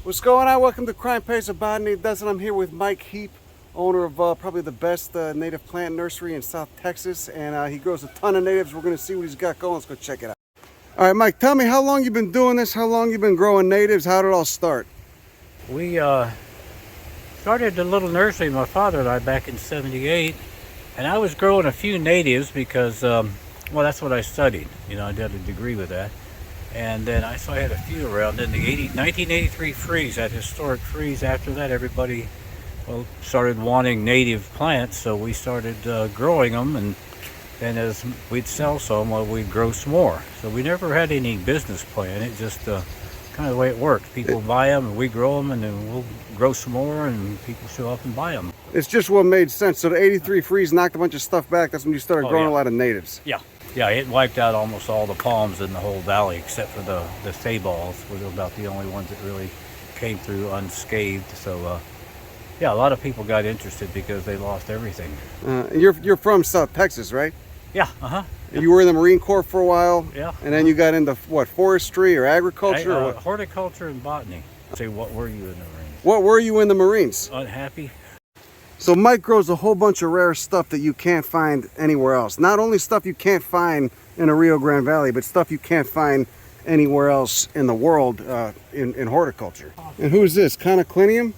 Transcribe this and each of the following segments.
What's going on? Welcome to Crime Pays a Botany. Doesn't I'm here with Mike Heap, owner of probably the best native plant nursery in South Texas, and he grows a ton of natives. We're going to see what he's got going. Let's go check it out. All right, Mike, tell me how long you've been doing this, how long you've been growing natives, how did it all start? We started the little nursery, my father and I, back in '78, and I was growing a few natives because, well, that's what I studied. You know, I did a degree with that. And then I had a few around. Then the 1983 freeze, that historic freeze, after that everybody started wanting native plants, so we started growing them, and then as we'd sell some, we'd grow some more. So we never had any business plan. It just kind of the way it worked. People buy them and we grow them, and then we'll grow some more and people show up and buy them. It's just what made sense. So the 83 freeze knocked a bunch of stuff back. That's when you started growing a lot of natives. Yeah, it wiped out almost all the palms in the whole valley except for the sayballs, which were about the only ones that really came through unscathed. So yeah, a lot of people got interested because they lost everything. You're from South Texas, right? Yeah, You were in the Marine Corps for a while? Yeah. And then you got into what, forestry or agriculture? Or what? Horticulture and botany. Say, what were you in the Marines? What were you in the Marines? Unhappy. So Mike grows a whole bunch of rare stuff that you can't find anywhere else. Not only stuff you can't find in the Rio Grande Valley, but stuff you can't find anywhere else in the world in horticulture. And who's this? Conoclinium?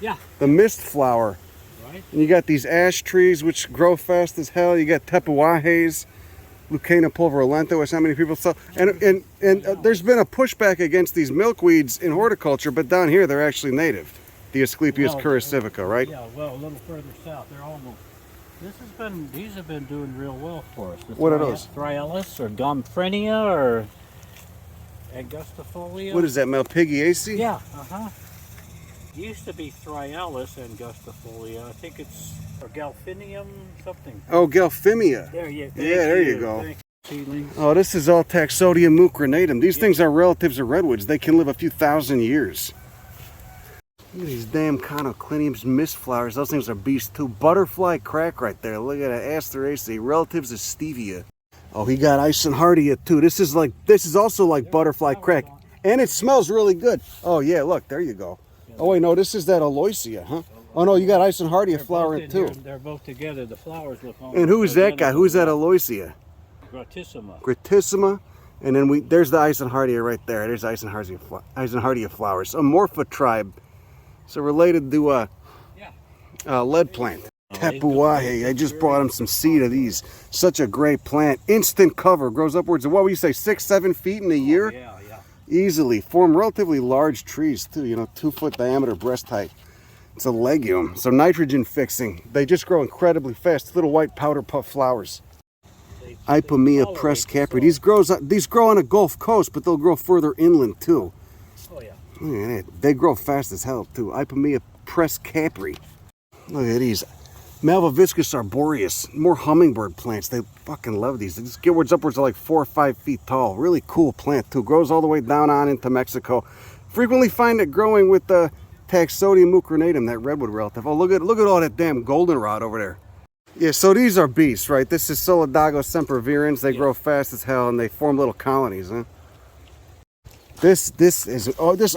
Yeah. The mist flower. Right. And you got these ash trees which grow fast as hell. You got tepuajes, Leucaena pulverulenta, which not many people sell. And there's been a pushback against these milkweeds in horticulture, but down here they're actually native. The Asclepias curicivica, right? Yeah, well, a little further south, they're almost. These have been doing real well for us. What are those? Thryallis or Gomphrenia or Angustifolia. What is that, Malpighiaceae? Yeah, Used to be Thryallis Angustifolia. I think it's or Galphinium something. Oh, Galphimia. There you go. Yeah, there you go. Seedlings. Oh, this is all Taxodium mucronatum. These things are relatives of redwoods. They can live a few thousand years. Look at these damn Conocliniums, mist flowers. Those things are beasts too. Butterfly crack right there. Look at that, Asteraceae, relatives of stevia. Oh, he got Eisenhardia too. This is also like butterfly crack, and it smells really good. Oh yeah, look, there you go. Oh wait, no, this is that Aloysia, huh? Oh no, you got Eisenhardia flower in too. They're both together. The flowers look almost. And who's that guy? Who's that Aloysia? Gratissima. Gratissima. And then there's the Eisenhardia right there. There's Eisenhardia flowers. Amorpha tribe. So related to lead plant. Tepuaje. I just brought him some seed of these. Such a great plant. Instant cover. Grows upwards of, what would you say, 6-7 feet in a year? Yeah. Easily. Form relatively large trees too. 2-foot diameter breast height. It's a legume. So nitrogen fixing. They just grow incredibly fast. Little white powder puff flowers. Ipomea prescapri. These grow on the Gulf Coast, but they'll grow further inland too. Oh yeah. Look at that. They grow fast as hell too. Ipomea prescapri. Look at these. Malvaviscus arboreus. More hummingbird plants. They fucking love these. They just get upwards of like 4 or 5 feet tall. Really cool plant too. Grows all the way down on into Mexico. Frequently find it growing with the Taxodium mucronatum, that redwood relative. Oh, look at all that damn goldenrod over there. Yeah, so these are beasts, right? This is Solidago sempervirens. They grow fast as hell and they form little colonies, huh? This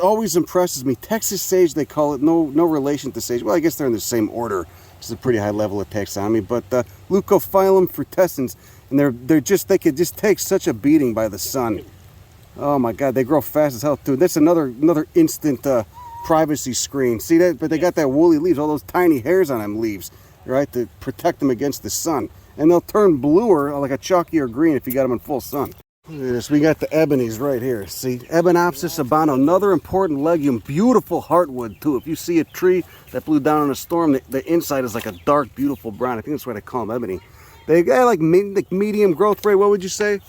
always impresses me. Texas sage, they call it. No relation to sage. Well, I guess they're in the same order. It's a pretty high level of taxonomy. But Leucophyllum frutescens, and they could just take such a beating by the sun. Oh my God, they grow fast as hell too. That's another instant privacy screen. See that? But they got that woolly leaves, all those tiny hairs on them leaves, right, to protect them against the sun. And they'll turn bluer, like a chalkier green, if you got them in full sun. Look at this. We got the ebonies right here. See, Ebenopsis abano, another important legume. Beautiful heartwood too. If you see a tree that blew down in a storm, the inside is like a dark, beautiful brown. I think that's why they call them ebony. They got like medium growth rate. What would you say?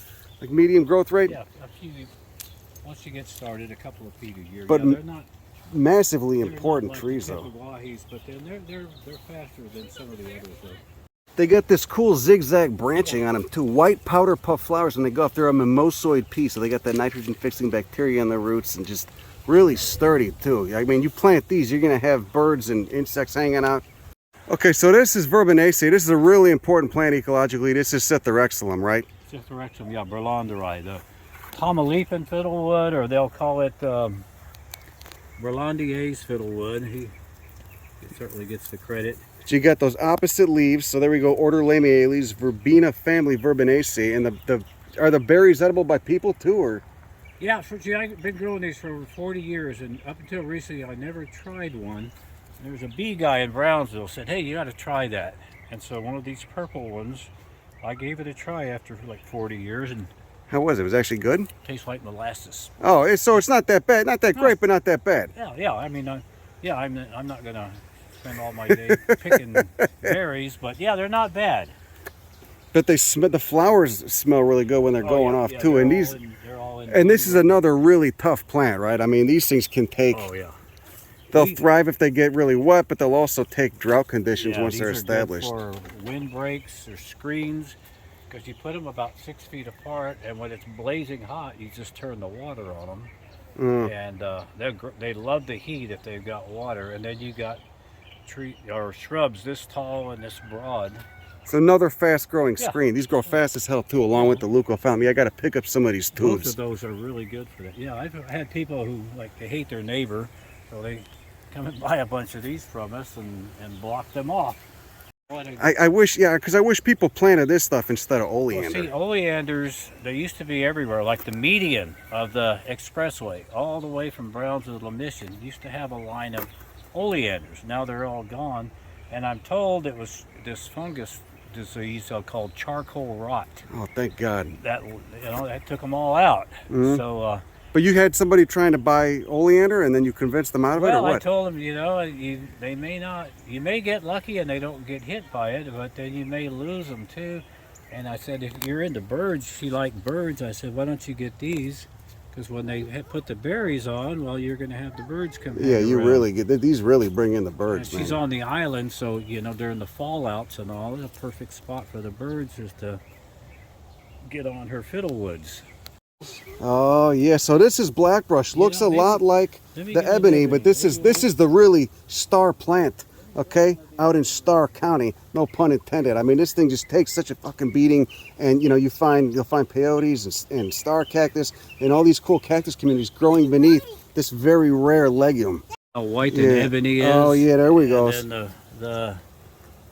Like medium growth rate? Yeah, a few. Once you get started, a couple of feet a year. But they're not massively important like trees though. But then they're faster than some of the others though. They got this cool zigzag branching on them too. White powder puff flowers when they go up. They're a mimosoid pea, so they got that nitrogen fixing bacteria in their roots and just really sturdy too. I mean, you plant these, you're gonna have birds and insects hanging out. Okay, so this is Verbenaceae. This is a really important plant ecologically. This is Citharexilum, right? Citharexilum, yeah, Berlanderi, the Palmaleaf and fiddlewood, or they'll call it Berlandier's fiddlewood. He certainly gets the credit. So you got those opposite leaves. So there we go. Order Lamiales, Verbena family Verbenaceae. And are the berries edible by people too, or? Yeah, I've been growing these for over 40 years, and up until recently, I never tried one. There was a bee guy in Brownsville said, "Hey, you got to try that." And so one of these purple ones, I gave it a try after like 40 years, and How was it? Was it actually good? tastes like molasses. Oh, so it's not that bad. Not that great, but not that bad. Yeah. I mean, I'm not gonna spend all my day picking berries, but yeah, they're not bad. But the flowers smell really good when they're going off too. And they're all in. and this is another really tough plant, right? I mean, these things can take. Oh yeah. They'll thrive if they get really wet, but they'll also take drought conditions Yeah, once they're these are good established. for wind breaks or screens, because you put them about 6 feet apart, and when it's blazing hot, you just turn the water on them, and they love the heat if they've got water. And then you got tree or shrubs this tall and this broad. It's another fast-growing Yeah. screen. These grow fast as hell too, along with the leucophalmi. I got to pick up some of these Both tubes. of those are really good for that. Yeah, I've had people who they hate their neighbor, so they come and buy a bunch of these from us and block them off. I wish, yeah, because I wish people planted this stuff instead of Well, oleander. see, oleanders, they used to be everywhere, like the median of the expressway, all the way from Brownsville to Mission, used to have a line of oleanders. Now they're all gone, and I'm told it was this fungus disease called charcoal rot. Oh, thank God. That took them all out. So, But you had somebody trying to buy oleander, and then you convinced them out of it, or well, I what? told them, you may get lucky and they don't get hit by it, but then you may lose them too. And I said, if you're into birds, she liked birds. I said, why don't you get these? Because when they put the berries on, well, you're going to have the birds come. Yeah, you around. really get these. Really bring in the And birds, she's man. on the island, so during the fallouts and all, it's a perfect spot for the birds is to get on her fiddlewoods. Oh yeah, so this is blackbrush. Looks a lot like let me the get an ebony, but this ebony. is the really star plant. Okay, out in Star County, no pun intended. I mean, this thing just takes such a fucking beating, and you'll find peyotes and star cactus and all these cool cactus communities growing beneath this very rare legume. How white Yeah. and ebony is. Oh yeah, there we go. And then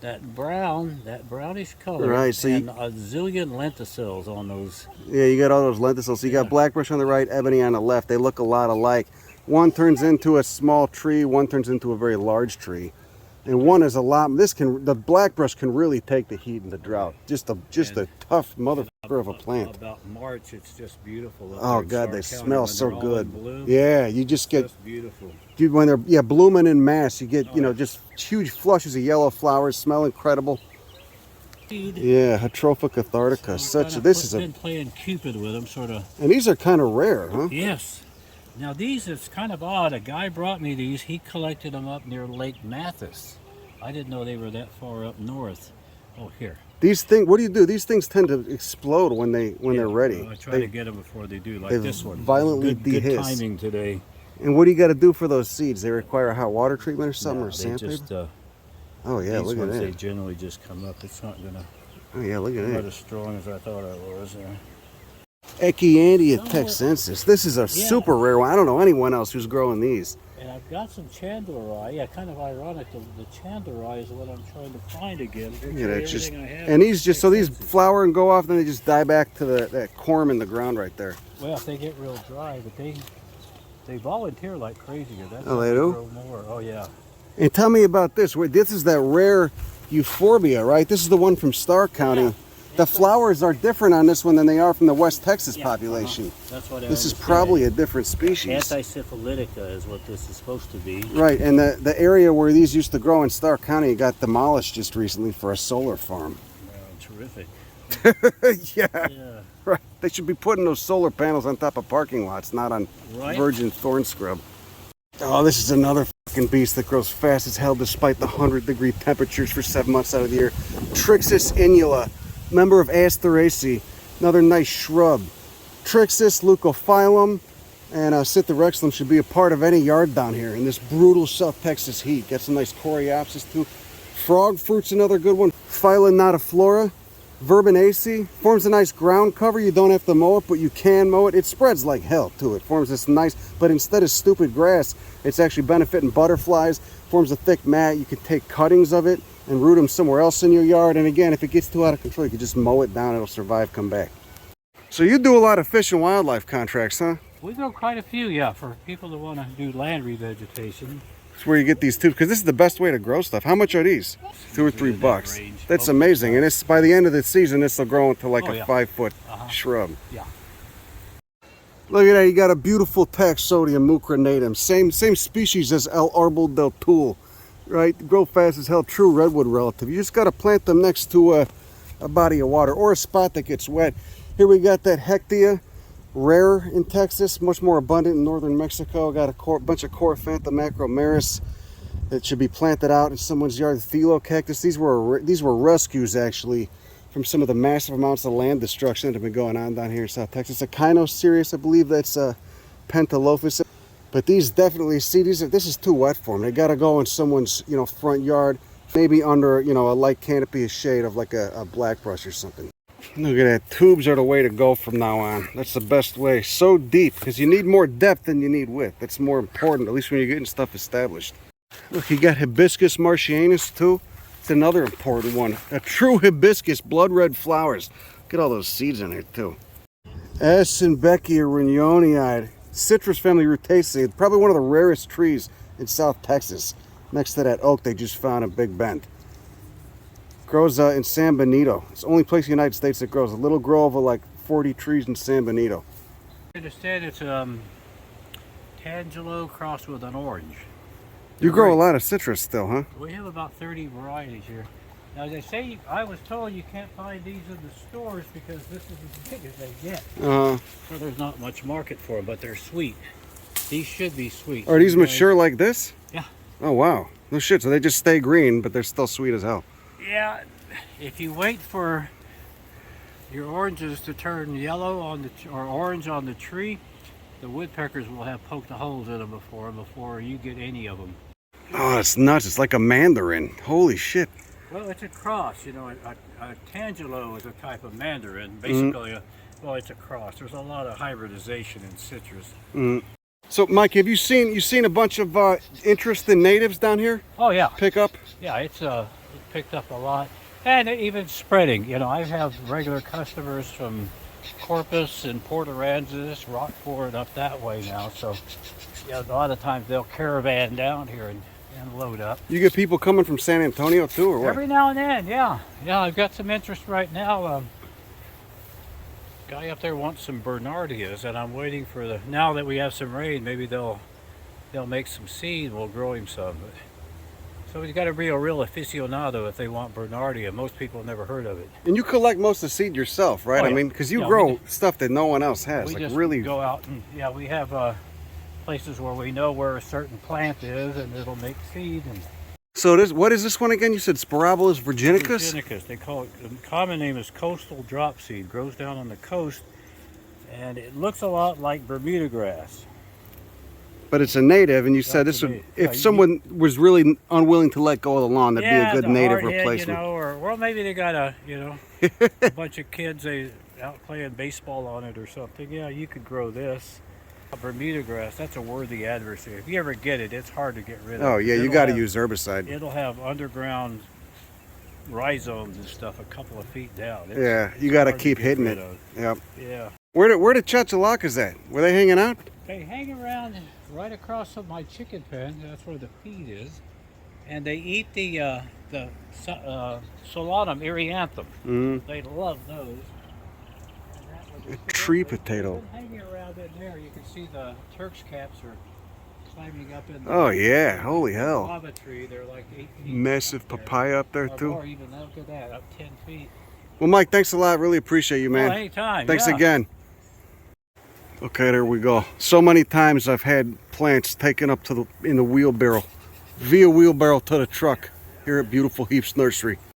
that brownish color. Right, so and a zillion lenticels on those. Yeah, you got all those lenticels. So you got blackbrush on the right, ebony on the left. They look a lot alike. One turns into a small tree, one turns into a very large tree. And one is a lot. The blackbrush can really take the heat and the drought. Just a tough motherfucker of a plant. About March, it's just beautiful. Oh God, they smell so good. Bloom, Yeah, you just get just beautiful. when they're blooming in mass. You get just huge flushes of yellow flowers. Smell incredible. Yeah, Heteropha cathartica. Been playing Cupid with them, sort of. And these are kind of rare, huh? Yes. Now these, it's kind of odd. A guy brought me these. He collected them up near Lake Mathis. I didn't know they were that far up north. Oh, here. These things. What do you do? These things tend to explode when they're ready. Well, I try to get them before they do, like they this one. violently Good dehiss. timing today. And what do you got to do for those seeds? They require hot water treatment or something, No, or they sandpaper? just, Oh yeah, these look at ones, they that. generally just come up. It's not gonna Oh yeah, look at not that. as strong as I thought it was. Echiandia Oh, texensis. This is a super rare one. I don't know anyone else who's growing these. And I've got some chandlerai. Yeah, kind of ironic. The chandlerai is what I'm trying to find again. Yeah, that's just. Everything I have And is these these texensis. flower and go off, then they just die back to that corm in the ground right there. Well, if they get real dry, but they volunteer like crazy. That's Oh, how they do? grow more. Oh yeah. And tell me about this. Wait, this is that rare euphorbia, right? This is the one from Starr County. Yeah. The flowers are different on this one than they are from the West Texas Yeah, population. That's what I This is understand. probably a different species. Anti-syphilitica is what this is supposed to be. Right, and the area where these used to grow in Starr County got demolished just recently for a solar farm. Terrific. Yeah, Yeah. right. They should be putting those solar panels on top of parking lots, not on Right. virgin thorn scrub. Oh, this is another fucking beast that grows fast as hell despite the 100-degree temperatures for 7 months out of the year. Trixis inula, member of Asteraceae, another nice shrub. Trixis leucophyllum and Cytherexlum should be a part of any yard down here in this brutal South Texas heat. Got some nice coreopsis too. Frog fruit's another good one. Phyllonatiflora. Verbenaceae forms a nice ground cover. You don't have to mow it, but you can mow it. It spreads like hell too. It forms this nice, but instead of stupid grass, it's actually benefiting butterflies. Forms a thick mat. You could take cuttings of it and root them somewhere else in your yard. And again, if it gets too out of control, you can just mow it down. It'll survive, come back. So you do a lot of fish and wildlife contracts, huh? We do quite a few, yeah, for people that want to do land revegetation. It's where you get these tubes, because this is the best way to grow stuff. How much are these? $2 or $3. Range. That's amazing. And it's by the end of the season, this will grow into like Oh, a yeah. 5-foot shrub. Yeah. Look at that, you got a beautiful Taxodium mucranatum. Same species as L. arbol del Tul, right? Grow fast as hell, true redwood relative. You just got to plant them next to a body of water or a spot that gets wet. Here we got that Hectea, rare in Texas, much more abundant in northern Mexico. Got a bunch of Coryphantha macromeris that should be planted out in someone's yard. Thelocactus. These were rescues actually from some of the massive amounts of land destruction that have been going on down here in South Texas. Echinocereus, I believe that's Pentalophus. But these definitely, see, this is too wet for them. They got to go in someone's front yard, maybe under a light canopy of shade of like a black brush or something. Look at that. Tubes are the way to go from now on. That's the best way. So deep, because you need more depth than you need width. That's more important, at least when you're getting stuff established. Look, you got Hibiscus marcianus too. It's another important one. A true hibiscus, blood red flowers. Look at all those seeds in there too. Aschenbeckia rignonii, citrus family Rutaceae. Probably one of the rarest trees in South Texas. Next to that oak they just found in Big Bend. Grows in San Benito. It's the only place in the United States that grows. A little grove of like 40 trees in San Benito. Instead, it's Tangelo crossed with an orange. You grow a lot of citrus still, huh? We have about 30 varieties here. Now they say, I was told you can't find these in the stores because this is as big as they get. So there's not much market for them, but they're sweet. These should be sweet. Are these mature like this? Yeah. Oh wow. No shit, so they just stay green, but they're still sweet as hell. Yeah, if you wait for your oranges to turn yellow or orange on the tree, the woodpeckers will have poked the holes in them before you get any of them. Oh, it's nuts. It's like a mandarin. Holy shit. Well, it's a cross. A tangelo is a type of mandarin. Basically, it's a cross. There's a lot of hybridization in citrus. So, Mike, have you seen a bunch of interest in natives down here? Oh yeah. Pick up? Yeah, it's picked up a lot, and even spreading. I have regular customers from Corpus and Port Aransas, Rockport, up that way now. So, a lot of times they'll caravan down here and load up. You get people coming from San Antonio too, or what? Every now and then, yeah. I've got some interest right now. Guy up there wants some Bernardias, and I'm waiting for now that we have some rain, maybe they'll make some seed. We'll grow him some. So he's got to be a real aficionado if they want Bernardia. Most people have never heard of it. And you collect most of the seed yourself, right? Oh, yeah. I mean, because you Yeah, grow stuff that no one else has. We Like just really. go out and we have places where we know where a certain plant is, and it'll make seed. And So what is this one again? You said Spirabolus virginicus? Virginicus, they call it. The common name is coastal drop seed. Grows down on the coast, and it looks a lot like Bermuda grass. But it's a native, and you said this would, if someone was really unwilling to let go of the lawn, that'd be a good native hardhead, replacement. or maybe they got a bunch of kids out playing baseball on it or something. Yeah, you could grow this. Bermuda grass, that's a worthy adversary. If you ever get it, it's hard to get rid of. Oh yeah, you got to use herbicide. It'll have underground rhizomes and stuff a couple of feet down. Yeah, you got to keep hitting it. Yep. Yeah. Where the chachalakas at? Were they hanging out? They hang around right across from my chicken pen. That's where the feed is, and they eat the Solanum erianthum. They love those. A tree potato. Hanging around in there, you can see the Turk's caps are climbing up in the Oh yeah, holy hell. lava tree. They're like 8 feet. Massive up there. papaya up there Or too. more even, look at that, up 10 feet. Well, Mike, thanks a lot. Really appreciate you, man. Oh, anytime. Thanks yeah. again. Okay, there we go. So many times I've had plants taken up in the wheelbarrow, via wheelbarrow to the truck here at Beautiful Heaps Nursery.